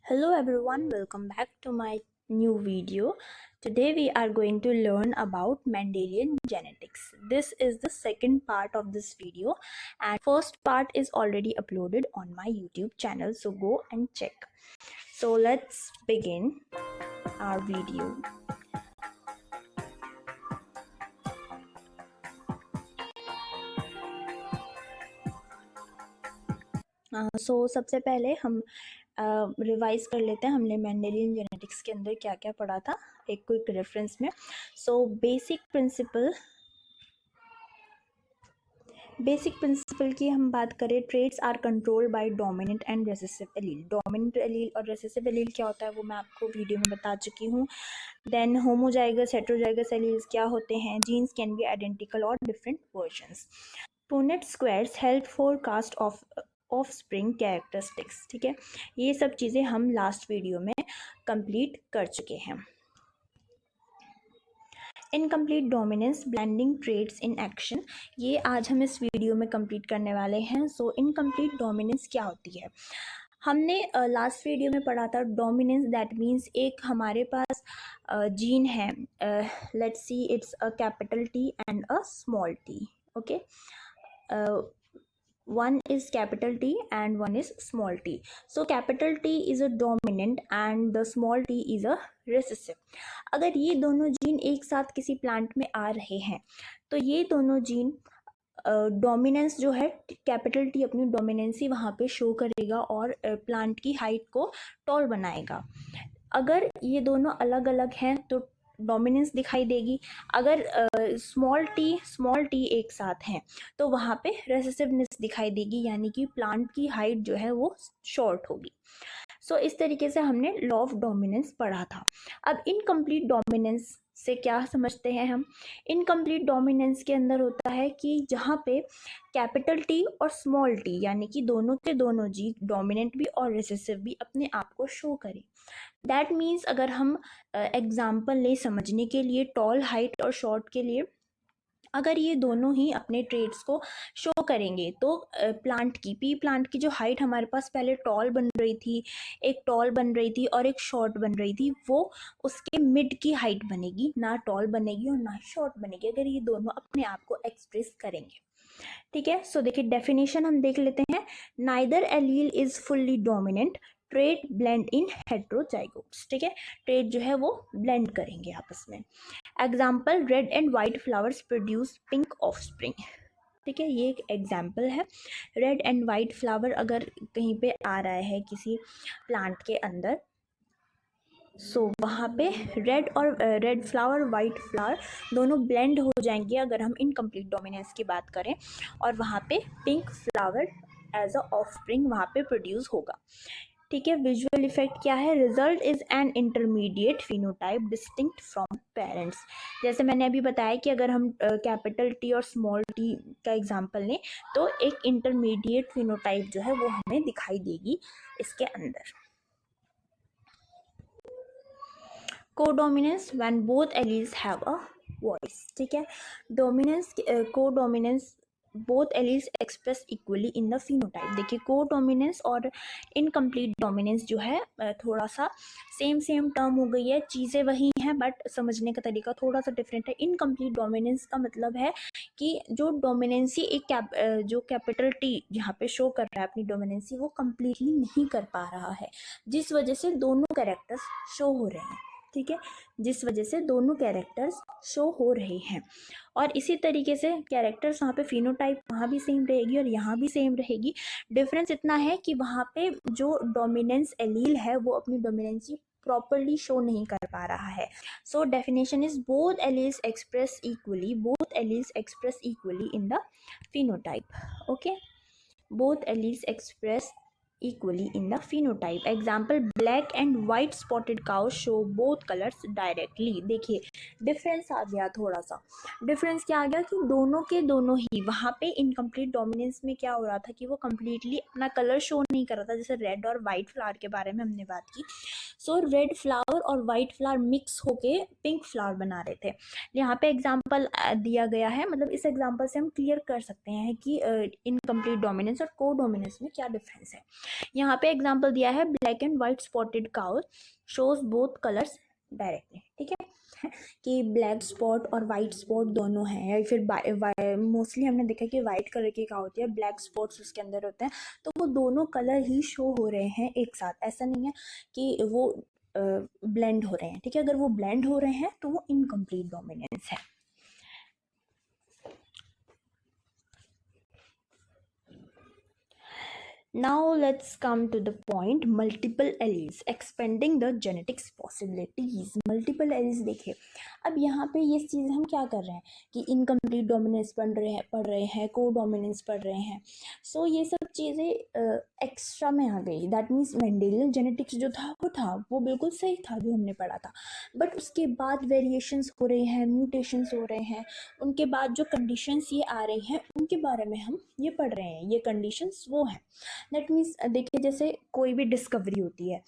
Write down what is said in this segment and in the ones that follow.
Hello everyone, welcome back to my new video. Today we are going to learn about Mendelian genetics. This is the second part of this video and first part is already uploaded on my YouTube channel, so go and check. So let's begin our video. सबसे पहले हम revise कर लेते हैं हमने Mendelian genetics के अंदर क्या क्या पढ़ा था एक क्विक रेफरेंस में। बेसिक प्रिंसिपल की हम बात करें, traits are controlled by dominant and recessive allele. Dominant allele और रेसेसिव एलील क्या होता है वो मैं आपको वीडियो में बता चुकी हूँ। देन होमोजाइगस हेटेरोजाइगस एलील्स क्या होते हैं, जीन्स कैन बी आइडेंटिकल और different versions. Punnett squares help forecast of spring characteristics. ठीक है, ये सब चीज़ें हम लास्ट वीडियो में कंप्लीट कर चुके हैं। Incomplete dominance, blending traits in action, ये आज हम इस वीडियो में कंप्लीट करने वाले हैं। इनकम्प्लीट डोमिनेंस क्या होती है, हमने लास्ट वीडियो में पढ़ा था डोमिनेंस दैट मीन्स एक हमारे पास जीन है, let's see it's a capital T and a small T. Okay, one is capital T and one is small t. So capital T is a dominant and the small t is a recessive. अगर ये दोनों gene एक साथ किसी plant में आ रहे हैं तो ये दोनों जीन डोमिनेंस जो है, कैपिटल टी अपनी डोमिनेंसी वहाँ पे शो करेगा और प्लांट की हाइट को टॉल बनाएगा। अगर ये दोनों अलग अलग हैं तो डोमिनेंस दिखाई देगी। अगर स्मॉल टी एक साथ हैं तो वहाँ पे रेसेसिवनेस दिखाई देगी, यानी कि प्लांट की हाइट जो है वो शॉर्ट होगी। इस तरीके से हमने लॉ ऑफ डोमिनेंस पढ़ा था। अब इनकम्प्लीट डोमिनेंस से क्या समझते हैं हम, इनकम्प्लीट डोमिनेंस के अंदर होता है कि जहाँ पे कैपिटल टी और स्मॉल टी यानी कि दोनों के दोनों जी डोमिनेंट भी और रिसेसिव भी अपने आप को शो करें। दैट मीन्स अगर हम एग्जाम्पल ले समझने के लिए, टॉल, हाइट और शॉर्ट के लिए, अगर ये दोनों ही अपने ट्रेड्स को शो करेंगे तो प्लांट की जो हाइट हमारे पास पहले टॉल बन रही थी, एक टॉल बन रही थी और एक शॉर्ट बन रही थी, वो उसके मिड की हाइट बनेगी, ना टॉल बनेगी और ना शॉर्ट बनेगी अगर ये दोनों अपने आप को एक्सप्रेस करेंगे। ठीक है, देखिए डेफिनेशन हम देख लेते हैं। Neither allele is fully dominant, trait blend in heterozygotes. ठीक है, ट्रेट जो है वो ब्लेंड करेंगे आपस में। Example, red and white flowers produce pink offspring. ठीक है, ये एक एग्जाम्पल है। रेड एंड वाइट फ्लावर अगर कहीं पे आ रहा है किसी प्लांट के अंदर, वहाँ पे रेड फ्लावर वाइट फ्लावर दोनों ब्लेंड हो जाएंगे अगर हम इनकम्प्लीट डोमिनेंस की बात करें, और वहाँ पे pink flower as a offspring वहाँ पे प्रोड्यूस होगा। ठीक है, विजुअल इफेक्ट क्या है, result is an intermediate phenotype distinct from parents. जैसे मैंने अभी बताया कि अगर हम कैपिटल टी और स्मॉल टी का एग्जांपल लें तो एक इंटरमीडिएट फिनोटाइप जो है वो हमें दिखाई देगी इसके अंदर। Codominance when both alleles have a voice. ठीक है, dominance, codominance, both alleles express equally in the phenotype. देखिए, कोडोमिनेंस और इनकम्प्लीट डोमिनेंस जो है थोड़ा सा सेम टर्म हो गई है, चीज़ें वही हैं बट समझने का तरीका थोड़ा सा डिफरेंट है। इनकम्प्लीट डोमिनेंस का मतलब है कि जो डोमिनेंसी जो कैपिटल टी जहाँ पे शो कर रहा है अपनी डोमिनेंसी, वो कम्प्लीटली नहीं कर पा रहा है, जिस वजह से दोनों कैरेक्टर्स शो हो रहे हैं। ठीक है, जिस वजह से दोनों कैरेक्टर्स शो हो रहे हैं। और इसी तरीके से कैरेक्टर्स वहाँ पे फिनोटाइप वहाँ भी सेम रहेगी और यहाँ भी सेम रहेगी। डिफरेंस इतना है कि वहाँ पे जो डोमिनेंस एलील है वो अपनी डोमिनेंसी प्रॉपरली शो नहीं कर पा रहा है। Definition is both alleles express equally in the phenotype. Okay, both alleles express equally in the phenotype. Example, black and white spotted cows show both colors directly. देखिए difference आ गया, थोड़ा सा difference क्या आ गया कि दोनों के दोनों ही वहाँ पे इनकम्प्लीट डोमिनेंस में क्या हो रहा था कि वो कम्प्लीटली अपना कलर शो नहीं कर रहा था। जैसे रेड और वाइट फ्लावर के बारे में हमने बात की, रेड फ्लावर और वाइट फ्लावर मिक्स होके पिंक फ्लावर बना रहे थे। यहाँ पे एग्जाम्पल दिया गया है, मतलब इस एग्जाम्पल से हम क्लियर कर सकते हैं कि इनकम्प्लीट डोमिनेंस और को डोमिनेंस में क्या डिफरेंस है। यहाँ पे एग्जांपल दिया है black and white spotted cow shows both colours directly, ठीक है, कि ब्लैक स्पॉट और वाइट स्पॉट दोनों हैं, या फिर मोस्टली हमने देखा कि वाइट कलर की काउ होती है, ब्लैक स्पॉट्स उसके अंदर होते हैं, तो वो दोनों कलर ही शो हो रहे हैं एक साथ, ऐसा नहीं है कि वो ब्लेंड हो रहे हैं, ठीक है, अगर वो ब्लेंड हो रहे हैं तो वो इनकम्प्लीट डोमिनेंस है। Now let's come to the point multiple alleles expanding the genetics possibilities। multiple alleles देखिए, अब यहाँ पे ये चीज़ हम क्या कर रहे हैं कि इनकम्प्लीट डोमिनेंस पढ़ रहे हैं को डोमिनेंस पढ़ रहे हैं, सो ये सब चीज़ें एक्स्ट्रा में आ गई। दैट मीन्स मेंडेलियन जेनेटिक्स जो था वो बिल्कुल सही था जो हमने पढ़ा था, बट उसके बाद वेरिएशंस हो रहे हैं, म्यूटेशंस हो रहे हैं, उनके बाद जो कंडीशंस ये आ रही हैं उनके बारे में हम ये पढ़ रहे हैं, ये कंडीशंस वो हैं। दैट मीन्स देखिए, जैसे कोई भी डिस्कवरी होती है,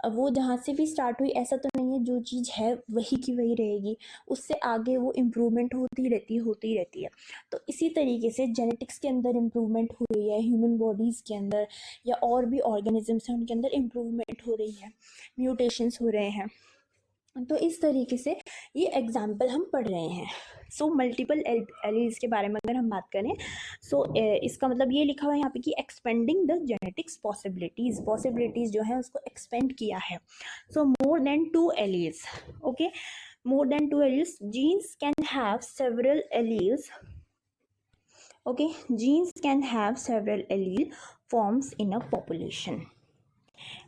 वो जहाँ से भी स्टार्ट हुई ऐसा तो नहीं है जो चीज़ है वही की वही रहेगी, उससे आगे वो इम्प्रूवमेंट होती रहती है। तो इसी तरीके से जेनेटिक्स के अंदर इम्प्रूवमेंट हो रही है, ह्यूमन बॉडीज़ के अंदर या और भी ऑर्गेनिजम्स हैं उनके अंदर इम्प्रूवमेंट हो रही है, म्यूटेशंस हो रहे हैं। तो इस तरीके से ये एग्जाम्पल हम पढ़ रहे हैं। सो मल्टीपल एलील्स के बारे में अगर हम बात करें, सो इसका मतलब ये लिखा हुआ है यहाँ पे कि एक्सपेंडिंग द जेनेटिक्स पॉसिबिलिटीज़ जो है उसको एक्सपेंड किया है। So more than 2 alleles, okay, more than 2 alleles, genes can have several alleles, okay, genes can have several allele forms in a population.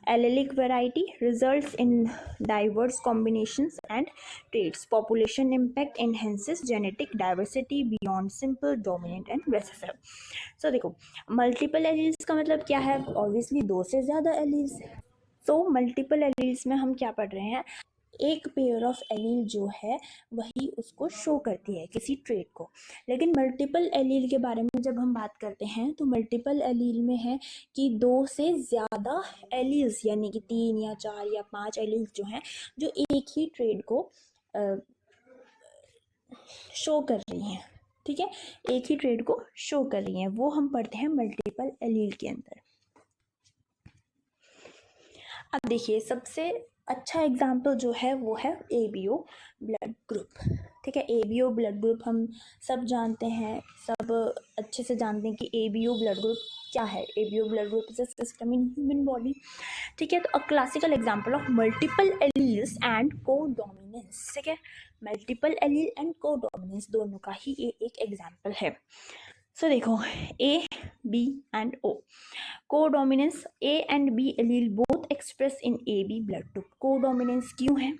Allelic variety results in diverse combinations and traits. Population impact enhances genetic diversity beyond simple dominant and recessive. So देखो, multiple alleles का मतलब क्या है? Obviously 2 से ज़्यादा alleles। So multiple alleles में हम क्या पढ़ रहे हैं, एक पेयर ऑफ एलील जो है वही उसको शो करती है किसी ट्रेट को। लेकिन मल्टीपल एलील के बारे में जब हम बात करते हैं तो मल्टीपल एलील में है कि 2 से ज़्यादा एलील्स, यानी कि 3 या 4 या 5 एलील्स जो हैं जो एक ही ट्रेट को शो कर रही हैं, ठीक है, एक ही ट्रेट को शो कर रही हैं, वो हम पढ़ते हैं मल्टीपल एलील के अंदर। अब देखिए, सबसे अच्छा एग्जाम्पल जो है वो है ABO ब्लड ग्रुप, ठीक है। ABO ब्लड ग्रुप हम सब जानते हैं, सब अच्छे से जानते हैं कि ABO ब्लड ग्रुप क्या है। ABO blood group is a system in human body, ठीक है। तो a classical example of multiple alleles and को डोमिनेंस, ठीक है, मल्टीपल एलील एंड को डोमिनेंस दोनों का ही ये एक एग्जाम्पल है। सो देखो, A, B and O codominance, A and B allele both express in AB blood group. Codominance क्यों है?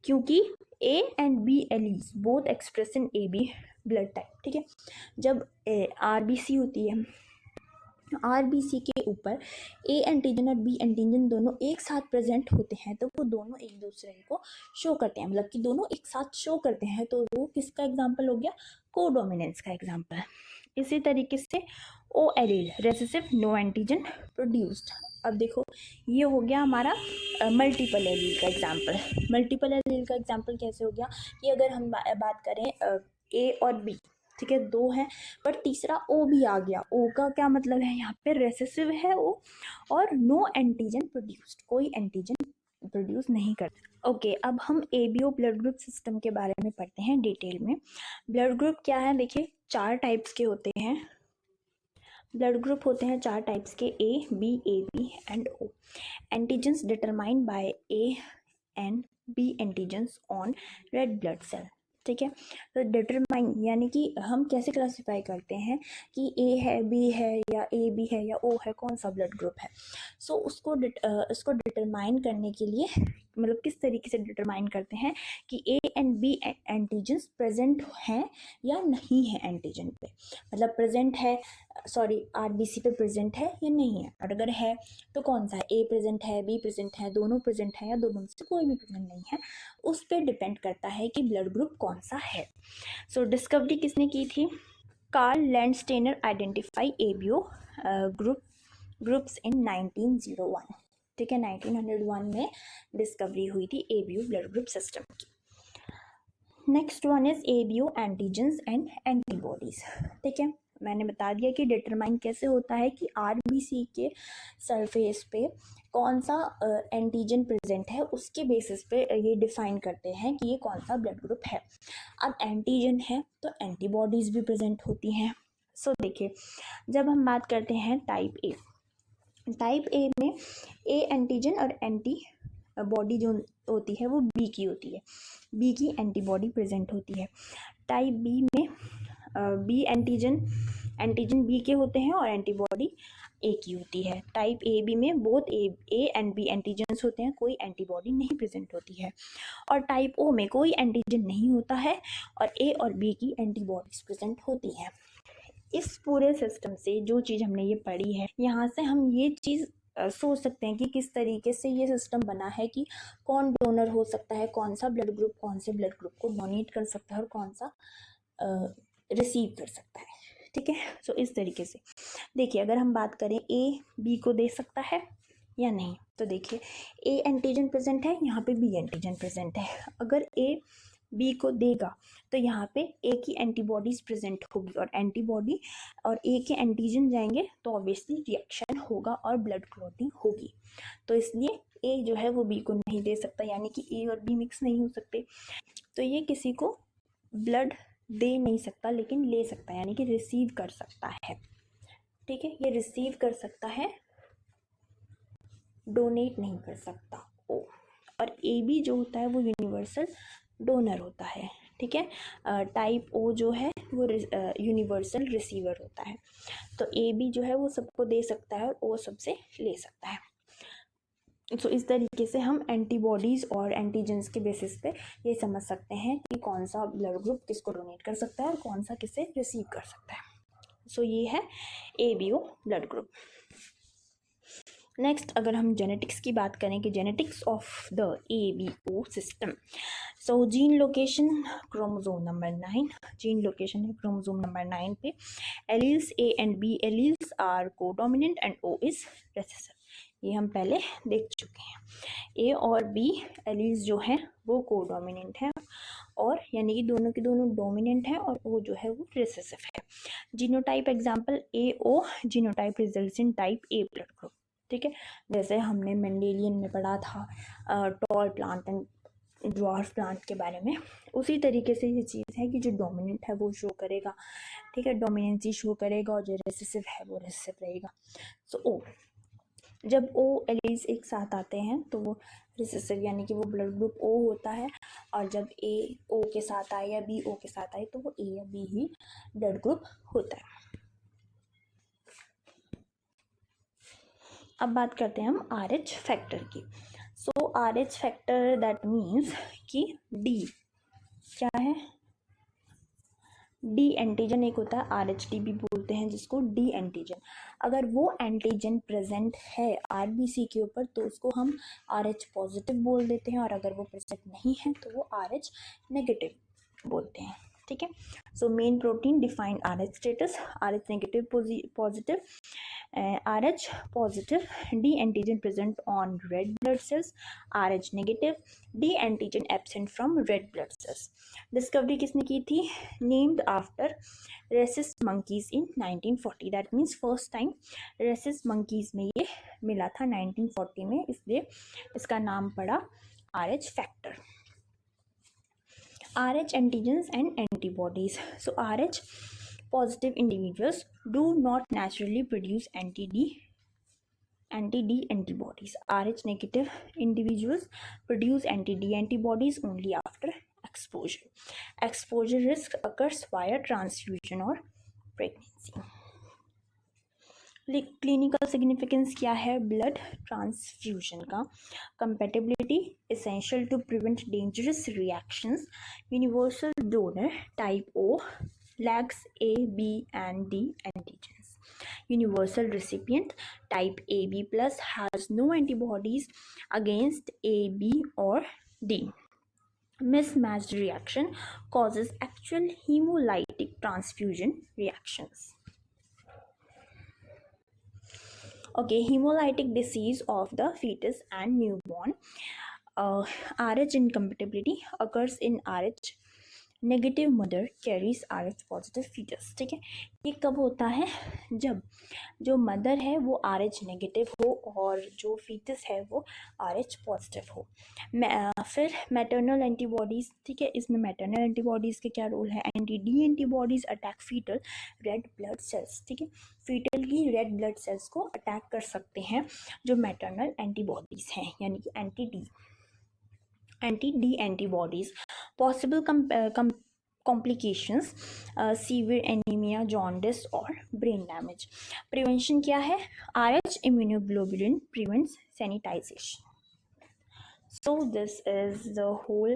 क्योंकि A and B alleles both express in AB blood type, ठीक है। जब RBC होती है, RBC के ऊपर A एंटीजन और B एंटीजन दोनों एक साथ प्रेजेंट होते हैं तो वो दोनों एक दूसरे को शो करते हैं, मतलब कि दोनों एक साथ शो करते हैं, तो वो किसका एग्जाम्पल हो गया? कोडोमिनेंस का एग्जाम्पल। इसी तरीके से O allele recessive, no antigen produced. अब देखो, ये हो गया हमारा मल्टीपल एलील का एग्जाम्पल। मल्टीपल एलील का एग्जाम्पल कैसे हो गया कि अगर हम बात करें A और B, ठीक है, 2 हैं, पर तीसरा O भी आ गया। O का क्या मतलब है? यहाँ पे रेसेसिव है O और नो एंटीजन प्रोड्यूस्ड, कोई एंटीजन प्रोड्यूस नहीं करता। ओके, अब हम ABO ब्लड ग्रुप सिस्टम के बारे में पढ़ते हैं डिटेल में। ब्लड ग्रुप क्या है? देखिए, 4 टाइप्स के होते हैं ब्लड ग्रुप, होते हैं 4 टाइप्स के, A, B, AB and O। Antigens determined by A and B antigens on red blood cell, ठीक है। तो डिटरमाइन यानी कि हम कैसे क्लासीफाई करते हैं कि A है, B है या AB है या O है, कौन सा ब्लड ग्रुप है। सो उसको डिटरमाइन करने के लिए, मतलब किस तरीके से डिटरमाइन करते हैं कि A and B antigens present हैं या नहीं है एंटीजन पे, मतलब प्रेजेंट है, सॉरी, RBC पे प्रेजेंट है या नहीं है, और अगर है तो कौन सा है, A प्रेजेंट है, B प्रेजेंट है, दोनों प्रेजेंट है या दोनों में से कोई भी प्रेजेंट नहीं है, उस पर डिपेंड करता है कि ब्लड ग्रुप कौन सा है। सो डिस्कवरी किसने की थी? Karl Landsteiner identify ABO groups in 1901, ठीक है, 1901 में डिस्कवरी हुई थी ABO ब्लड ग्रुप सिस्टम की। Next one is ABO antigens and antibodies, ठीक है। मैंने बता दिया कि डिटरमाइन कैसे होता है कि RBC आरबीसी के सरफेस पे कौन सा एंटीजन प्रेजेंट है उसके बेसिस पे ये डिफाइन करते हैं कि ये कौन सा ब्लड ग्रुप है। अब एंटीजन है तो एंटीबॉडीज भी प्रेजेंट होती हैं। सो देखिए, जब हम बात करते हैं टाइप ए में ए एंटीजन और एंटी बॉडी जो होती है वो बी की होती है, बी की एंटीबॉडी प्रेजेंट होती है। टाइप बी में बी एंटीजन बी के होते हैं और एंटीबॉडी ए की होती है। टाइप ए बी में both A and B antigens होते हैं, कोई एंटीबॉडी नहीं प्रेजेंट होती है। और टाइप ओ में कोई एंटीजन नहीं होता है और ए और बी की एंटीबॉडीज प्रेजेंट होती हैं। इस पूरे सिस्टम से जो चीज़ हमने ये पढ़ी है, यहाँ से हम ये चीज़ सोच सकते हैं कि किस तरीके से ये सिस्टम बना है कि कौन डोनर हो सकता है, कौन सा ब्लड ग्रुप कौन से ब्लड ग्रुप को डोनेट कर सकता है और कौन सा रिसीव कर सकता है। ठीक है, सो इस तरीके से देखिए, अगर हम बात करें ए बी को दे सकता है या नहीं, तो देखिए ए एंटीजन प्रेजेंट है, यहाँ पे बी एंटीजन प्रेजेंट है। अगर ए बी को देगा तो यहाँ पे ए की एंटीबॉडीज प्रेजेंट होगी और एंटीबॉडी और ए के एंटीजन जाएंगे तो ऑब्वियसली रिएक्शन होगा और ब्लड क्लॉटिंग होगी। तो इसलिए ए जो है वो बी को नहीं दे सकता, यानी कि ए और बी मिक्स नहीं हो सकते, तो ये किसी को ब्लड दे नहीं सकता लेकिन ले सकता है, यानी कि रिसीव कर सकता है। ठीक है, ये रिसीव कर सकता है, डोनेट नहीं कर सकता। ओ और ए बी जो होता है वो यूनिवर्सल डोनर होता है। ठीक है, टाइप ओ जो है वो यूनिवर्सल रिसीवर होता है। तो ए बी जो है वो सबको दे सकता है और ओ सबसे ले सकता है। तो इस तरीके से हम एंटीबॉडीज़ और एंटीजेंस के बेसिस पे ये समझ सकते हैं कि कौन सा ब्लड ग्रुप किसको डोनेट कर सकता है और कौन सा किसे रिसीव कर सकता है। सो ये है ABO ब्लड ग्रुप। नेक्स्ट, अगर हम जेनेटिक्स की बात करें कि genetics of the ABO system, so gene location chromosome number 9, gene location है क्रोमोसोम नंबर 9 पे। Alleles A and B alleles are codominant and O is recessive, ये हम पहले देख चुके हैं। ए और बी एलील्स जो हैं वो कोडोमिनेंट है और यानी कि दोनों के दोनों डोमिनेंट है और वो जो है वो रिसेसिव है। Genotype example AO genotype results in type A blood group. ठीक है, जैसे हमने मेंडेलियन में पढ़ा था tall plant and dwarf plant के बारे में, उसी तरीके से ये चीज़ है कि जो डोमिनेंट है वो शो करेगा। ठीक है, डोमिनेंसी शो करेगा और जो रिसेसिव है वो रिसेसिव रहेगा। सो O, जब O एलील्स एक साथ आते हैं तो वो रिसेसिव यानी कि वो ब्लड ग्रुप O होता है, और जब A O के साथ आए या B O के साथ आए तो वो A या B ही ब्लड ग्रुप होता है। अब बात करते हैं हम RH फैक्टर की। सो RH फैक्टर दैट मीन्स कि D क्या है, डी एंटीजन एक होता है, RHD भी बोलते हैं जिसको, डी एंटीजन। अगर वो एंटीजन प्रेजेंट है RBC के ऊपर तो उसको हम RH पॉजिटिव बोल देते हैं, और अगर वो प्रेजेंट नहीं है तो वो RH नेगेटिव बोलते हैं। ठीक है, so main protein define RH status, RH negative positive, RH positive, D antigen present on red blood cells, RH negative, D antigen absent from red blood cells. Discovery किसने की थी, named after rhesus monkeys in 1940, that means first time rhesus monkeys में ये मिला था 1940 में, इसलिए इसका नाम पड़ा RH factor. RH antigens and antibodies. So RH positive individuals do not naturally produce anti-D antibodies. RH negative individuals produce anti-D antibodies only after exposure. Exposure risk occurs via transfusion or pregnancy. Clinical significance क्या है blood transfusion का, compatibility essential to prevent dangerous reactions, universal donor type O lacks A, B and D antigens, universal recipient type AB plus has no antibodies against A, B or D. Mismatched reaction causes actual hemolytic transfusion reactions. Okay, hemolytic disease of the fetus and newborn. RH incompatibility occurs in RH negative mother carries RH positive fetus. ठीक है, ये कब होता है? जब जो mother है वो RH नेगेटिव हो और जो फीटस है वो RH पॉजिटिव हो। फिर मैटरनल एंटीबॉडीज़। ठीक है, इसमें मैटरनल एंटीबॉडीज़ के क्या रोल है? Anti D antibodies attack fetal red blood cells. ठीक है, फीटल की रेड ब्लड सेल्स को अटैक कर सकते हैं जो मैटरनल एंटीबॉडीज़ हैं, यानी कि anti D antibodies. Possible complications, severe anaemia, jaundice और ब्रेन डैमेज। प्रिवेंशन क्या है? RH immunoglobulin prevents sanitization. So this is the whole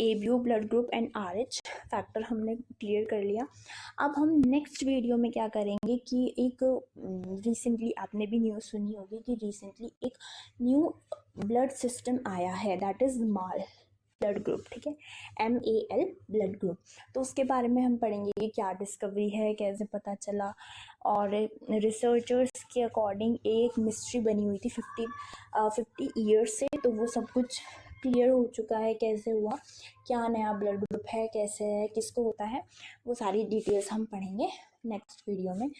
ABO blood group and RH factor हमने क्लियर कर लिया। अब हम नेक्स्ट वीडियो में क्या करेंगे कि एक रिसेंटली आपने भी न्यूज़ सुनी होगी कि रिसेंटली एक न्यू ब्लड सिस्टम आया है, that is mall blood group. ठीक है, MAL ब्लड ग्रुप। तो उसके बारे में हम पढ़ेंगे कि क्या डिस्कवरी है, कैसे पता चला, और रिसर्चर्स के अकॉर्डिंग एक मिस्ट्री बनी हुई थी 50 ईयर्स से, तो वो सब कुछ क्लियर हो चुका है, कैसे हुआ, क्या नया ब्लड ग्रुप है, कैसे है, किसको होता है, वो सारी डिटेल्स हम पढ़ेंगे नेक्स्ट वीडियो में।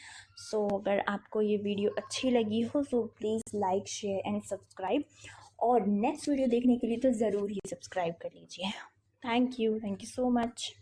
सो अगर आपको ये वीडियो अच्छी लगी हो तो please like, share and subscribe, और नेक्स्ट वीडियो देखने के लिए तो ज़रूर ही सब्सक्राइब कर लीजिए। Thank you so much.